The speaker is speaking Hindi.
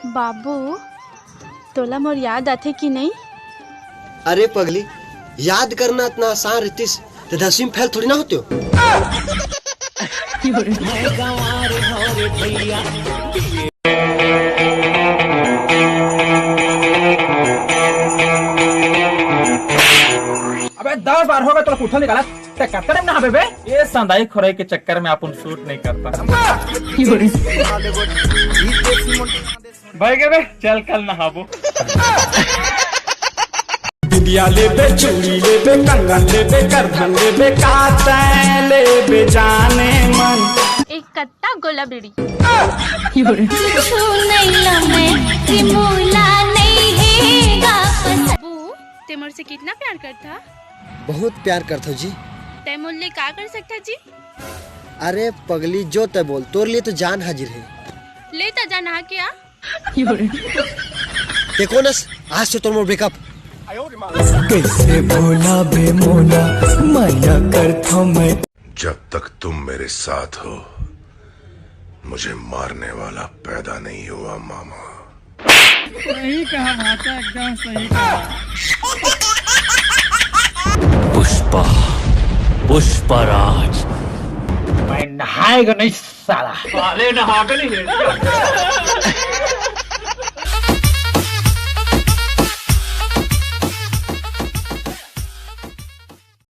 बाबू तोला मोर याद आथे कि नहीं? अरे पगली, याद करना इतना आसान रहतीस तो 10वीं फेल थोड़ी ना होते हो। अबे 10 बार होगा तो पूछो निकाला ते कतरे में नहाबे बे। ये संदाई खोराई के चक्कर में अपन शूट नहीं करता। भाई के बे चल कल नहाबो। बिटिया लेबे चूड़ी लेबे कंगन लेबे करधन लेबे काते लेबे जाने मन एक कत्ता गोला बेड़ी बाबू ते मोर से कितना प्यार करता? बहुत प्यार करते हो जी। ते मोर लिए का कर सकता जी? अरे पगली, जो तय बोल, तोर लिए तो जान हाजिर है। ले ता जा नहा के आ। देखो ना, आज से तोर मोर ब्रेकअप। कैसे भोला बे मोला माया करता मैं। जब तक तुम मेरे साथ हो मुझे मारने वाला पैदा नहीं हुआ मामा। सही कहा भाचा, एकदम सही कहा। पुष्पा पुष्पराज मैं नहाएगा नहीं साला। साले नहा के नहीं